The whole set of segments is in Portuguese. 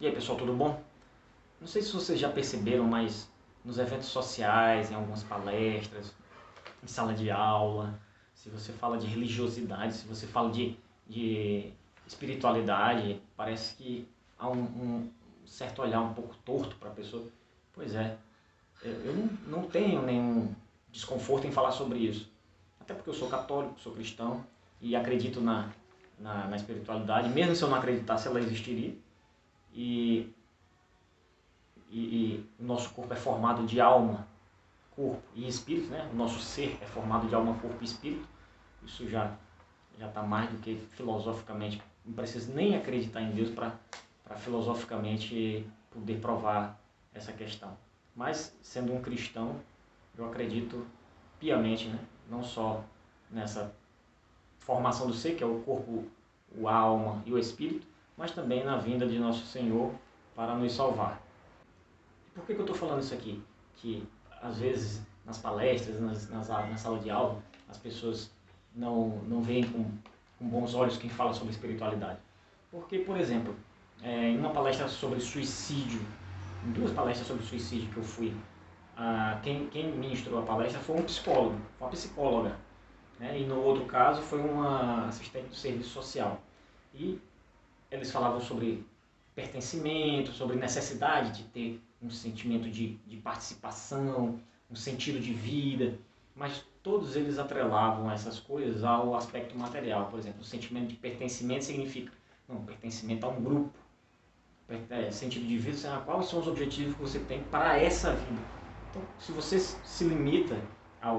E aí pessoal, tudo bom? Não sei se vocês já perceberam, mas nos eventos sociais, em algumas palestras, em sala de aula, se você fala de religiosidade, se você fala de espiritualidade, parece que há um certo olhar um pouco torto para a pessoa. Pois é, eu não tenho nenhum desconforto em falar sobre isso. Até porque eu sou católico, sou cristão e acredito na espiritualidade, mesmo se eu não acreditasse, ela existiria. E e o nosso corpo é formado de alma, corpo e espírito, né? O nosso ser é formado de alma, corpo e espírito. Isso já está mais do que filosoficamente. Não precisa nem acreditar em Deus para filosoficamente poder provar essa questão. Mas, sendo um cristão, eu acredito piamente, né? Não só nessa formação do ser, que é o corpo, a alma e o espírito, mas também na vinda de nosso Senhor para nos salvar. Por que eu estou falando isso aqui? Que às vezes nas palestras, na sala de aula, as pessoas não veem com bons olhos quem fala sobre espiritualidade. Porque, por exemplo, em uma palestra sobre suicídio, em duas palestras sobre suicídio que eu fui, quem ministrou a palestra foi um psicólogo, uma psicóloga, né? E no outro caso foi uma assistente do serviço social. E eles falavam sobre pertencimento, sobre necessidade de ter um sentimento de participação, um sentido de vida, mas todos eles atrelavam essas coisas ao aspecto material. Por exemplo, o sentimento de pertencimento significa pertencimento a um grupo, sentido de vida, quais são os objetivos que você tem para essa vida. Então, se você se limita à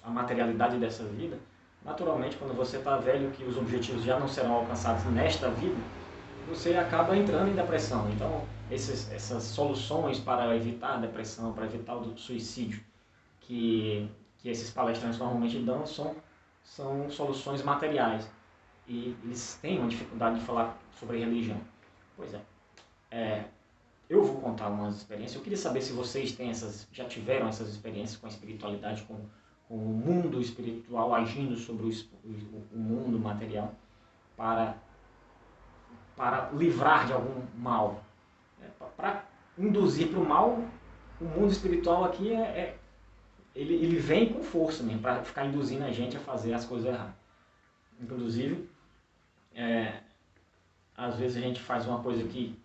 materialidade dessa vida, naturalmente, quando você está velho, que os objetivos já não serão alcançados nesta vida, você acaba entrando em depressão. Então, essas soluções para evitar a depressão, para evitar o suicídio que esses palestrantes normalmente dão são soluções materiais. E eles têm uma dificuldade de falar sobre religião. Pois é, eu vou contar umas experiências. Eu queria saber se vocês já tiveram essas experiências com a espiritualidade, com o mundo espiritual agindo sobre o mundo material para livrar de algum mal. Para induzir para o mal, o mundo espiritual aqui ele vem com força mesmo, para ficar induzindo a gente a fazer as coisas erradas. Inclusive, às vezes a gente faz uma coisa que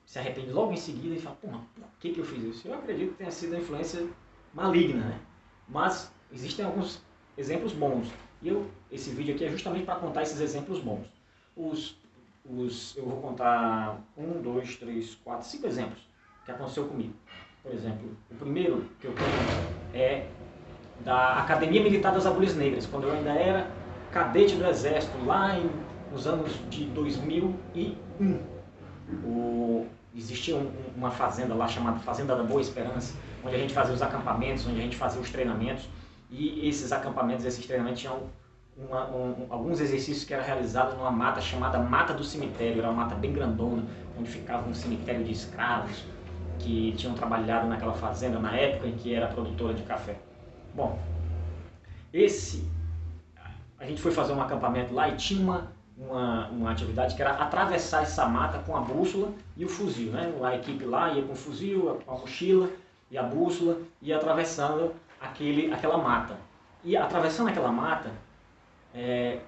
se arrepende logo em seguida e fala, pô, mas por que eu fiz isso? Eu acredito que tenha sido a influência maligna, né? Mas existem alguns exemplos bons. E esse vídeo aqui é justamente para contar esses exemplos bons. Eu vou contar 1, 2, 3, 4, 5 exemplos que aconteceu comigo. Por exemplo, o primeiro que eu tenho é da Academia Militar das Agulhas Negras, quando eu ainda era cadete do Exército, lá nos anos de 2001. Existia uma fazenda lá chamada Fazenda da Boa Esperança, onde a gente fazia os acampamentos, onde a gente fazia os treinamentos, e esses acampamentos, esses treinamentos tinham alguns exercícios que eram realizados numa mata chamada Mata do Cemitério. Era uma mata bem grandona, onde ficava um cemitério de escravos que tinham trabalhado naquela fazenda na época em que era produtora de café. Bom, a gente foi fazer um acampamento lá e tinha uma atividade que era atravessar essa mata com a bússola e o fuzil, né? A equipe lá ia com o fuzil, com a mochila e a bússola, ia atravessando aquela mata. E atravessando aquela mata,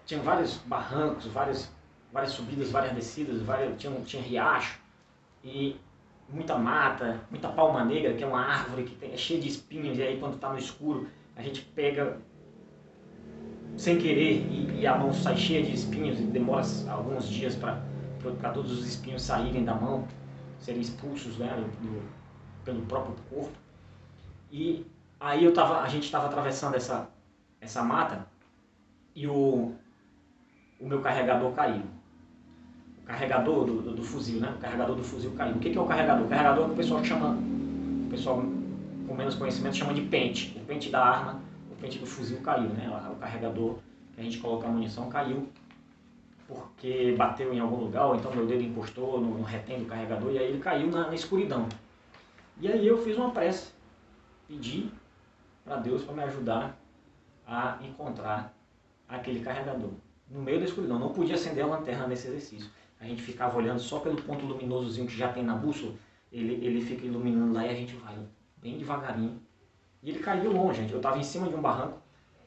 tinha vários barrancos, várias subidas, várias descidas, tinha riacho e muita mata, muita palma negra, que é uma árvore que é cheia de espinhos, e aí quando está no escuro a gente pega sem querer e a mão sai cheia de espinhos e demora alguns dias para todos os espinhos saírem da mão, serem expulsos, né, pelo próprio corpo. E aí a gente estava atravessando essa mata e o meu carregador caiu. O carregador do fuzil, né? O carregador do fuzil caiu. O que é o carregador? O carregador é o que o pessoal com menos conhecimento chama de pente. O pente da arma, o pente do fuzil caiu, né? O carregador que a gente coloca a munição caiu porque bateu em algum lugar, ou então meu dedo encostou no retém do carregador e aí ele caiu na escuridão. E aí eu fiz uma prece, pedi para Deus para me ajudar a encontrar aquele carregador no meio da escuridão. Não podia acender a lanterna nesse exercício. a gente ficava olhando só pelo ponto luminosozinho que já tem na bússola, ele fica iluminando lá e a gente vai bem devagarinho. E ele caiu longe, eu estava em cima de um barranco,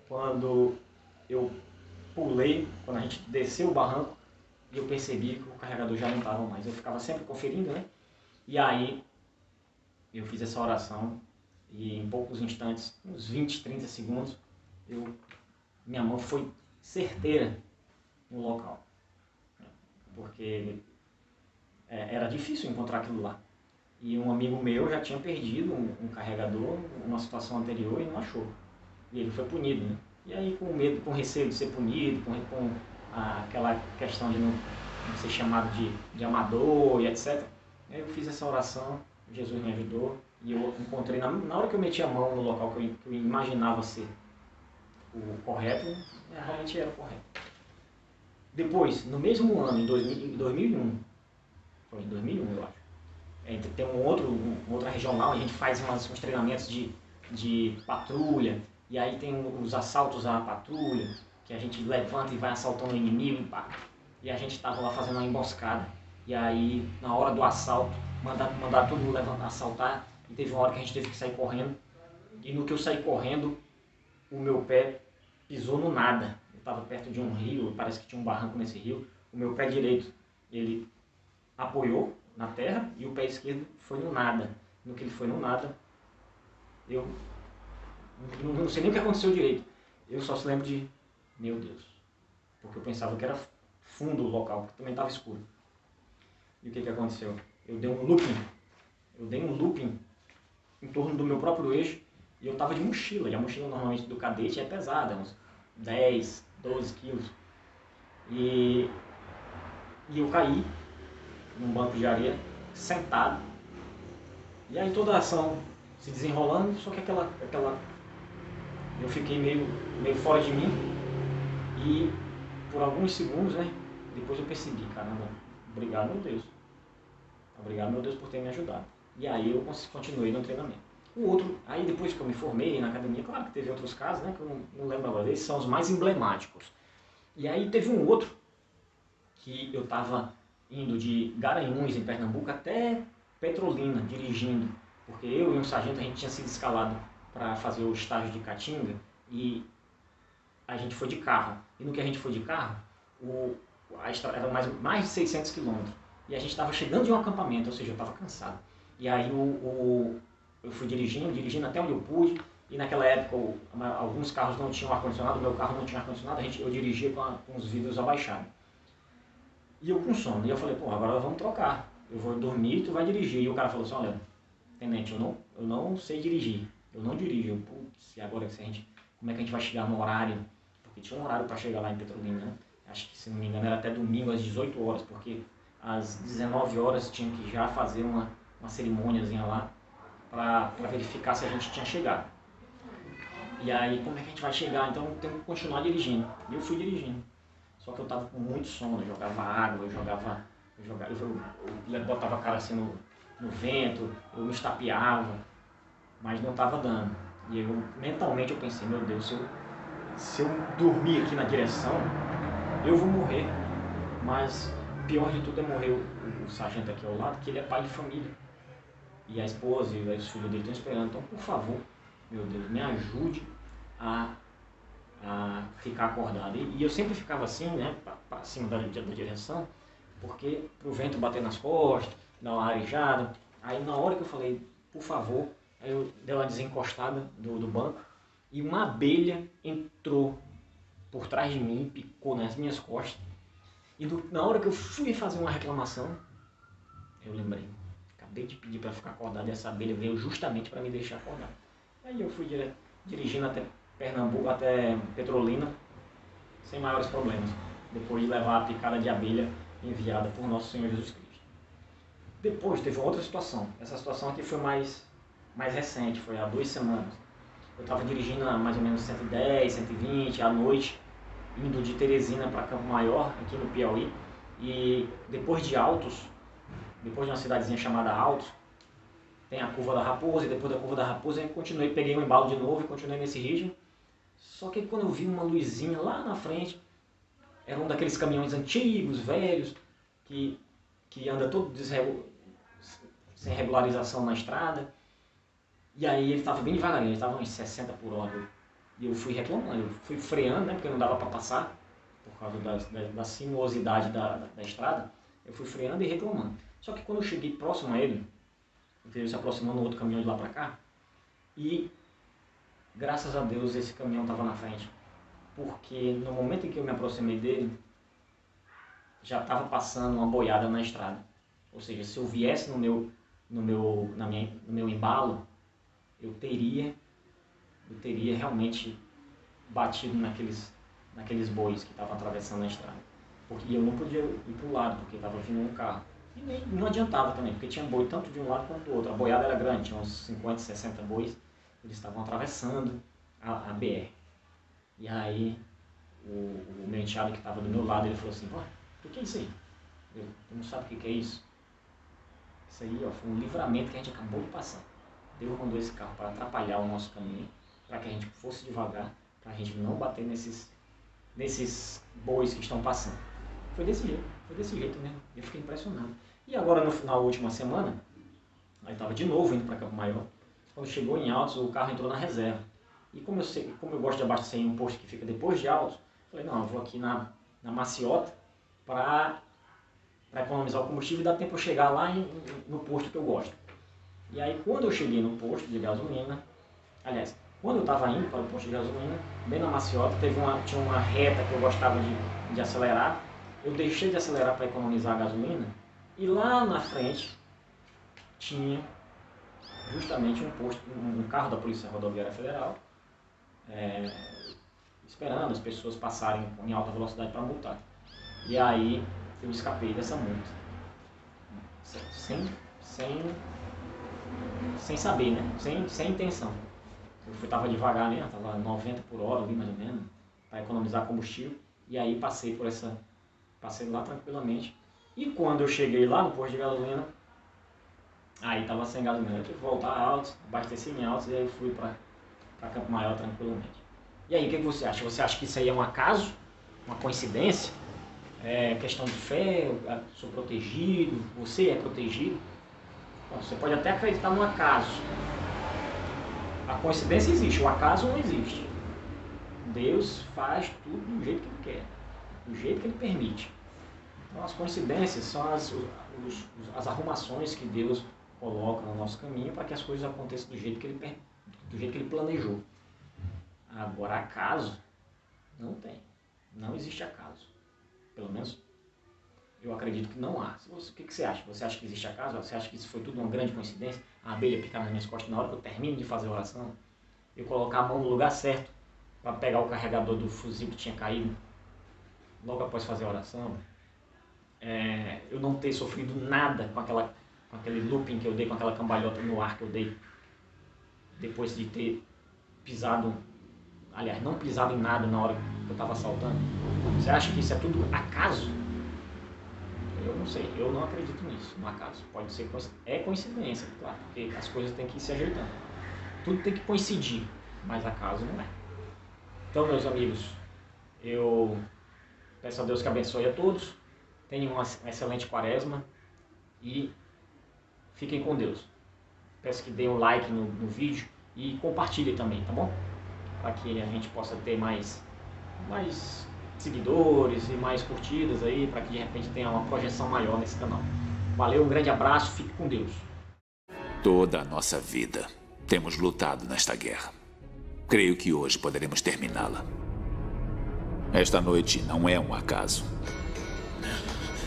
quando eu pulei, quando a gente desceu o barranco, e eu percebi que o carregador já não estava mais. Eu ficava sempre conferindo, né? E aí eu fiz essa oração e em poucos instantes, uns 20, 30 segundos, minha mão foi certeira no local. Porque era difícil encontrar aquilo lá. E um amigo meu já tinha perdido um carregador numa situação anterior e não achou. E ele foi punido, né? E aí com medo, com receio de ser punido, com aquela questão de não ser chamado de amador e etc. Aí eu fiz essa oração, Jesus me ajudou e eu encontrei, na hora que eu meti a mão no local que eu imaginava ser o correto, realmente era o correto. Depois, no mesmo ano, em 2001, foi em 2001 eu acho, tem outra regional, a gente faz uns treinamentos de patrulha, e aí tem os assaltos à patrulha, que a gente levanta e vai assaltando o inimigo, e a gente estava lá fazendo uma emboscada. E aí, na hora do assalto, mandar todo mundo levantar, assaltar, e teve uma hora que a gente teve que sair correndo, e no que eu saí correndo, o meu pé pisou no nada. Eu estava perto de um rio, parece que tinha um barranco nesse rio, o meu pé direito, ele apoiou na terra, e o pé esquerdo foi no nada. No que ele foi no nada, eu não sei nem o que aconteceu direito. Eu só se lembro de, meu Deus, porque eu pensava que era fundo o local, porque também estava escuro. E o que aconteceu? Eu dei um looping em torno do meu próprio eixo, e eu estava de mochila, e a mochila normalmente do cadete é pesada, uns 10, 12 quilos. E eu caí num banco de areia, sentado, e aí toda a ação se desenrolando, só que eu fiquei meio fora de mim, e por alguns segundos, né, depois eu percebi, caramba, obrigado meu Deus por ter me ajudado. E aí eu continuei no treinamento. O outro, aí depois que eu me formei na academia, claro que teve outros casos, né, que eu não lembro agora, esses são os mais emblemáticos. E aí teve um outro, que eu estava indo de Garanhuns, em Pernambuco, até Petrolina, dirigindo, porque eu e um sargento, a gente tinha sido escalado para fazer o estágio de Caatinga, e a gente foi de carro. E no que a gente foi de carro, a estrada era mais de 600 quilômetros. E a gente estava chegando de um acampamento, ou seja, eu estava cansado. E aí eu fui dirigindo até onde eu pude, e naquela época alguns carros não tinham ar-condicionado, o meu carro não tinha ar-condicionado, eu dirigia com os vidros abaixados. E eu com sono, e eu falei, pô, agora vamos trocar, eu vou dormir e tu vai dirigir. E o cara falou assim, olha, tenente, eu não sei dirigir, eu não dirijo. Putz, e agora como é que a gente vai chegar no horário? Porque tinha um horário para chegar lá em Petrolina, né? Acho que, se não me engano, era até domingo às 18 horas, porque às 19 horas tinha que já fazer uma cerimôniazinha lá para verificar se a gente tinha chegado. E aí, como é que a gente vai chegar? Então eu tenho que continuar dirigindo. E eu fui dirigindo. Só que eu tava com muito sono, eu jogava água, eu botava a cara assim no vento, eu me estapeava, mas não tava dando. E mentalmente eu pensei, meu Deus, se eu dormir aqui na direção, eu vou morrer. Mas pior de tudo é morrer o sargento aqui ao lado, que ele é pai de família. E a esposa e os filhos dele estão esperando. Então, por favor, meu Deus, me ajude a ficar acordado. E eu sempre ficava assim, né, para cima da direção, porque pro vento bater nas costas, dar uma arejada. Aí na hora que eu falei, por favor, aí eu dei uma desencostada do banco, e uma abelha entrou por trás de mim, picou nas minhas costas. E na hora que eu fui fazer uma reclamação, eu lembrei, acabei de pedir para ficar acordado e essa abelha veio justamente para me deixar acordado. Aí eu fui dirigindo até Pernambuco, até Petrolina, sem maiores problemas, depois de levar a picada de abelha enviada por Nosso Senhor Jesus Cristo. Depois teve outra situação. Essa situação aqui foi mais recente, foi há 2 semanas. Eu estava dirigindo a mais ou menos 110, 120 à noite, indo de Teresina para Campo Maior, aqui no Piauí, e depois de Altos, depois de uma cidadezinha chamada Altos, tem a Curva da Raposa, e depois da Curva da Raposa eu peguei um embalo de novo e continuei nesse ritmo. Só que quando eu vi uma luzinha lá na frente, era um daqueles caminhões antigos, velhos, que anda todo sem regularização na estrada. E aí ele estava bem devagarinho, ele estava uns 60 por hora. E eu fui reclamando, eu fui freando, né, porque não dava para passar, por causa da sinuosidade da estrada. Eu fui freando e reclamando. Só que quando eu cheguei próximo a ele, ele se aproximando no outro caminhão de lá para cá, e graças a Deus esse caminhão estava na frente. Porque no momento em que eu me aproximei dele, já estava passando uma boiada na estrada. Ou seja, se eu viesse no meu embalo, eu teria realmente batido naqueles bois que estavam atravessando a estrada. Porque eu não podia ir para o lado, porque estava vindo um carro. E nem, não adiantava também, porque tinha boi tanto de um lado quanto do outro. A boiada era grande, tinha uns 50, 60 bois. Eles estavam atravessando a BR. E aí o meu enteado que estava do meu lado, ele falou assim, o que é isso aí? Tu não sabe o que é isso? Isso aí, ó, foi um livramento que a gente acabou de passar. Deus mandou esse carro para atrapalhar o nosso caminho, para que a gente fosse devagar, para a gente não bater nesses bois que estão passando. Foi desse jeito mesmo. Eu fiquei impressionado. E agora, na última semana, aí estava de novo indo para Campo Maior. Quando chegou em Altos, o carro entrou na reserva. E como eu gosto de abastecer em um posto que fica depois de Altos, falei, não, eu vou aqui na Maciota para economizar o combustível e dar tempo de eu chegar lá no posto que eu gosto. E aí quando eu cheguei no posto de gasolina, aliás, quando eu estava indo para o posto de gasolina, bem na Maciota, tinha uma reta que eu gostava de acelerar, eu deixei de acelerar para economizar a gasolina, e lá na frente tinha justamente um carro da Polícia Rodoviária Federal, esperando as pessoas passarem em alta velocidade para multar. E aí eu escapei dessa multa, sem saber, né? Sem intenção. Eu estava devagar mesmo, estava 90 por hora ali mais ou menos, para economizar combustível, e aí passei lá tranquilamente. E quando eu cheguei lá no posto de gasolina, aí estava sem gasolina, eu tive que voltar a Altos, abasteci em Altos, e aí fui para Campo Maior tranquilamente. E aí, o que você acha? Você acha que isso aí é um acaso? Uma coincidência? É questão de fé? Eu sou protegido? Você é protegido? Bom, você pode até acreditar no acaso. A coincidência existe, o acaso não existe. Deus faz tudo do jeito que Ele quer, do jeito que Ele permite. Então, as coincidências são as arrumações que Deus coloca no nosso caminho para que as coisas aconteçam do jeito que Ele planejou. Agora, acaso, não tem. Não existe acaso. Pelo menos, eu acredito que não há. O que você acha? Você acha que existe acaso? Você acha que isso foi tudo uma grande coincidência? A abelha picar nas minhas costas na hora que eu termino de fazer a oração? Eu colocar a mão no lugar certo para pegar o carregador do fuzil que tinha caído logo após fazer a oração? Eu não ter sofrido nada com aquele looping que eu dei, com aquela cambalhota no ar que eu dei, depois de ter pisado, aliás, não pisado em nada na hora que eu estava saltando. Você acha que isso é tudo acaso? Eu não sei, eu não acredito nisso, no acaso. Pode ser coincidência, claro, porque as coisas têm que ir se ajeitando. Tudo tem que coincidir, mas acaso não é. Então, meus amigos, eu peço a Deus que abençoe a todos. Tenham uma excelente quaresma e fiquem com Deus. Peço que deem um like no vídeo e compartilhem também, tá bom? Para que a gente possa ter mais seguidores e mais curtidas aí, para que de repente tenha uma projeção maior nesse canal. Valeu, um grande abraço, fique com Deus. Toda a nossa vida temos lutado nesta guerra. Creio que hoje poderemos terminá-la. Esta noite não é um acaso.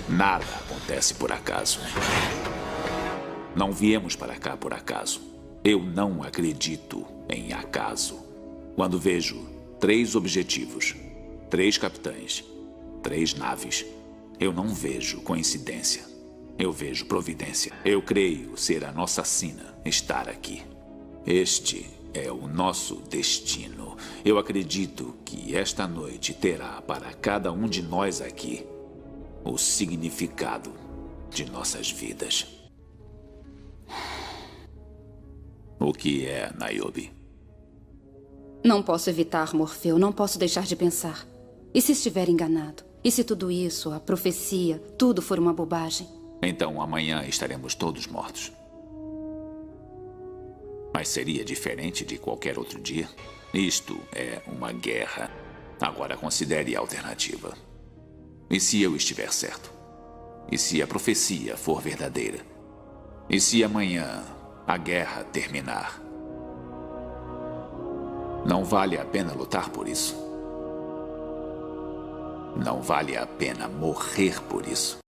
Nada acontece por acaso. Não viemos para cá por acaso. Eu não acredito em acaso. Quando vejo 3 objetivos, 3 capitães, 3 naves, eu não vejo coincidência. Eu vejo providência. Eu creio ser a nossa sina estar aqui. Este é o nosso destino. Eu acredito que esta noite terá para cada um de nós aqui o significado de nossas vidas. O que é, Niobe? Não posso evitar, Morfeu. Não posso deixar de pensar. E se estiver enganado? E se tudo isso, a profecia, tudo for uma bobagem? Então amanhã estaremos todos mortos. Mas seria diferente de qualquer outro dia? Isto é uma guerra. Agora considere a alternativa. E se eu estiver certo? E se a profecia for verdadeira? E se amanhã a guerra terminar? Não vale a pena lutar por isso? Não vale a pena morrer por isso?